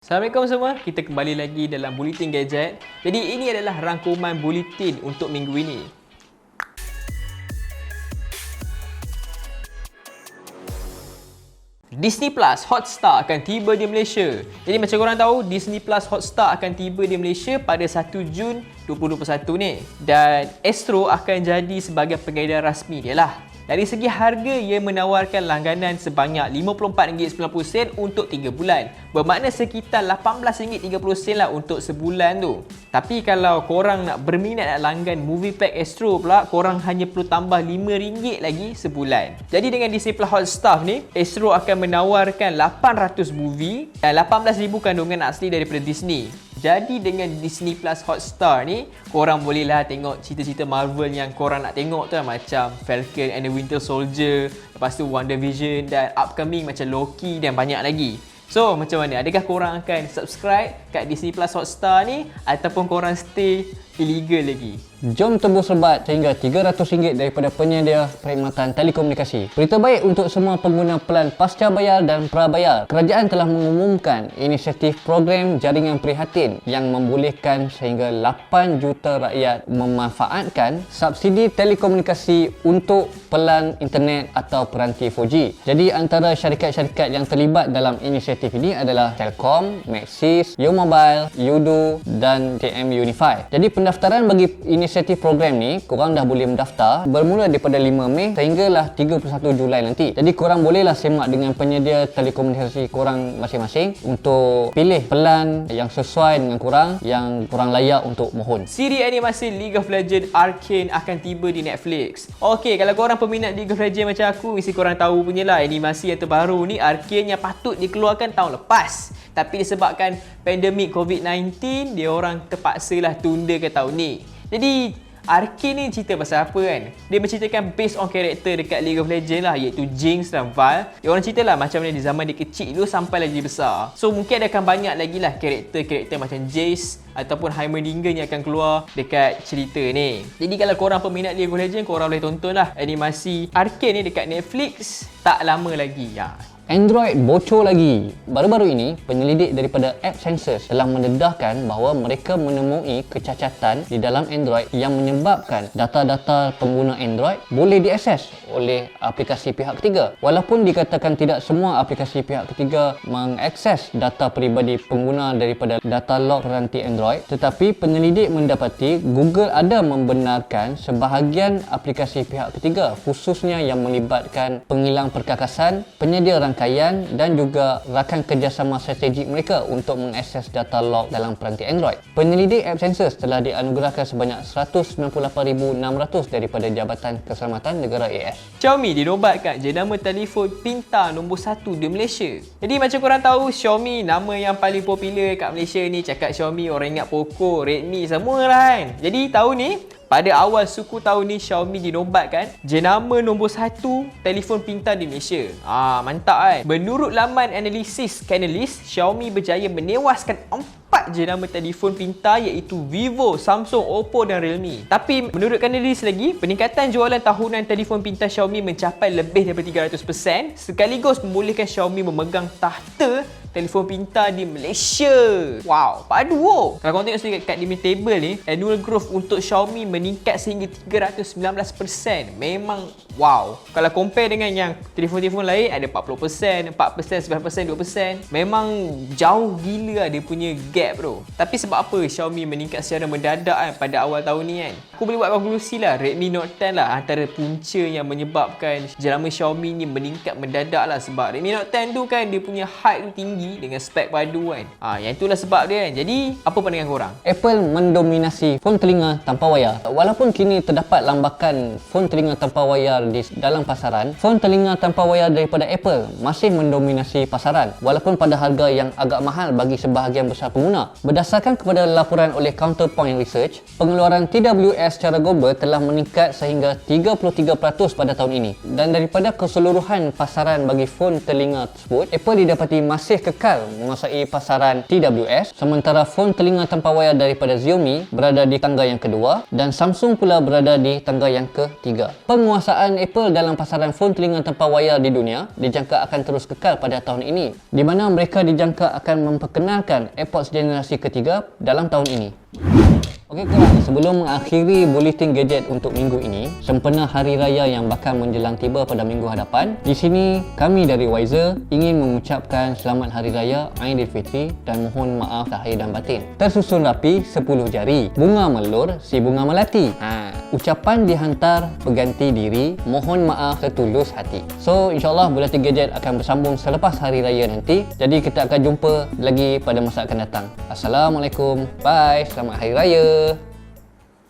Assalamualaikum semua, kita kembali lagi dalam Bulletin Gadget. Jadi ini adalah rangkuman bulletin untuk minggu ini. Disney Plus Hotstar akan tiba di Malaysia. Jadi macam korang tahu, Disney Plus Hotstar akan tiba di Malaysia pada 1 Jun 2021 ni. Dan Astro akan jadi sebagai pengedar rasmi dia lah. Dari segi harga, ia menawarkan langganan sebanyak RM54.90 untuk 3 bulan. Bermakna sekitar RM18.30 lah untuk sebulan tu. Tapi kalau korang nak berminat nak langgan Movie Pack Astro pula, korang hanya perlu tambah RM5 lagi sebulan. Jadi dengan Disney Plus Hotstar ni, Astro akan menawarkan 800 movie dan 18,000 kandungan asli daripada Disney. Jadi dengan Disney Plus Hotstar ni, korang bolehlah tengok cerita-cerita Marvel yang korang nak tengok tu lah, macam Falcon and the Winter Soldier, lepas tu WandaVision dan upcoming macam Loki dan banyak lagi. So, macam mana? Adakah korang akan subscribe kat Disney Plus Hotstar ni ataupun korang stay illegal lagi? Jom tebus rebat sehingga RM300 daripada penyedia perkhidmatan telekomunikasi. Berita baik untuk semua pengguna pelan pasca bayar dan prabayar. Kerajaan telah mengumumkan inisiatif program jaringan prihatin yang membolehkan sehingga 8 juta rakyat memanfaatkan subsidi telekomunikasi untuk pelan internet atau peranti 4G. Jadi antara syarikat-syarikat yang terlibat dalam inisiatif ini adalah Telkom, Maxis, Yo Mobile, Yudo dan TM Unify. Jadi pendaftaran bagi inisiatif program ni, korang dah boleh mendaftar bermula daripada 5 Mei sehinggalah 31 Julai nanti. Jadi korang bolehlah semak dengan penyedia telekomunikasi korang masing-masing untuk pilih pelan yang sesuai dengan korang, yang korang layak untuk mohon. Siri animasi League of Legends Arcane akan tiba di Netflix. Okey, kalau korang peminat League of Legends macam aku, mesti korang tahu punya lah animasi yang terbaru ni, Arcane, yang patut dikeluarkan tahun lepas. Tapi disebabkan pandemik COVID-19, dia orang terpaksalah tunda ke tahun ni. Jadi Arcane ni cerita pasal apa kan? Dia menceritakan based on karakter dekat League of Legends lah, iaitu Jinx dan Val. Dia orang cerita lah macam mana di zaman dia kecil dulu sampai lagi besar. So mungkin akan banyak lagi lah karakter-karakter macam Jace ataupun Heimerdinger yang akan keluar dekat cerita ni. Jadi kalau korang peminat League of Legends, korang boleh tonton lah animasi Arcane ni dekat Netflix tak lama lagi ya. Android bocor lagi. Baru-baru ini, penyelidik daripada App Sensors telah mendedahkan bahawa mereka menemui kecacatan di dalam Android yang menyebabkan data-data pengguna Android boleh diakses oleh aplikasi pihak ketiga. Walaupun dikatakan tidak semua aplikasi pihak ketiga mengakses data peribadi pengguna daripada data log peranti Android, tetapi penyelidik mendapati Google ada membenarkan sebahagian aplikasi pihak ketiga, khususnya yang melibatkan penghilang perkakasan, penyedia rangkaian dan juga rakan kerjasama strategik mereka untuk mengakses data log dalam peranti Android. Penyelidik App Sensors telah dianugerahkan sebanyak 198,600 daripada Jabatan Keselamatan Negara AS. Xiaomi dinobatkan jenama telefon pintar nombor 1 di Malaysia. Jadi macam korang tahu, Xiaomi nama yang paling popular kat Malaysia ni. Cakap Xiaomi, orang ingat Poco, Redmi semua lah kan. Jadi tahun ni, pada awal suku tahun ni, Xiaomi dinobatkan jenama nombor 1 telefon pintar di Malaysia. Mantap kan? Menurut laman analisis Canalys, Xiaomi berjaya menewaskan 4 jenama telefon pintar iaitu Vivo, Samsung, Oppo dan Realme. Tapi menurut Canalys lagi, peningkatan jualan tahunan telefon pintar Xiaomi mencapai lebih daripada 300%, sekaligus membolehkan Xiaomi memegang tahta telefon pintar di Malaysia. Wow, padu oh. Kalau korang tengok sini kat demi table ni, annual growth untuk Xiaomi meningkat sehingga 319%. Memang wow. Kalau compare dengan yang telefon-telefon lain, ada 40%, 4%, 9%, 2%. Memang jauh gila dia punya gap tu. Tapi sebab apa Xiaomi meningkat secara mendadak kan pada awal tahun ni kan? Aku boleh buat konklusi lah, Redmi Note 10 lah antara punca yang menyebabkan jenama Xiaomi ni meningkat mendadak lah. Sebab Redmi Note 10 tu kan dia punya height tu tinggi dengan spek padu kan. Yang itulah sebab dia kan. Jadi apa pandangan korang? Apple mendominasi phone telinga tanpa wayar. Walaupun kini terdapat lambakan phone telinga tanpa wayar di dalam pasaran, phone telinga tanpa wayar daripada Apple masih mendominasi pasaran walaupun pada harga yang agak mahal bagi sebahagian besar pengguna. Berdasarkan kepada laporan oleh Counterpoint Research, pengeluaran TWS secara global telah meningkat sehingga 33% pada tahun ini. Dan daripada keseluruhan pasaran bagi phone telinga tersebut, Apple didapati masih kekal menguasai pasaran TWS, sementara fon telinga tanpa wayar daripada Xiaomi berada di tangga yang kedua dan Samsung pula berada di tangga yang ketiga. Penguasaan Apple dalam pasaran fon telinga tanpa wayar di dunia dijangka akan terus kekal pada tahun ini, di mana mereka dijangka akan memperkenalkan AirPods generasi ketiga dalam tahun ini. Okey korang, sebelum mengakhiri Bulletin Gadget untuk minggu ini, sempena Hari Raya yang bakal menjelang tiba pada minggu hadapan, di sini kami dari Wiser ingin mengucapkan Selamat Hari Raya Aidilfitri dan mohon maaf lahir dan batin. Tersusun rapi 10 jari, bunga melur si bunga melati. Ucapan dihantar berganti diri, mohon maaf setulus hati. So insyaAllah Bulletin Gadget akan bersambung selepas Hari Raya nanti. Jadi kita akan jumpa lagi pada masa akan datang. Assalamualaikum, bye, selamat Hari Raya.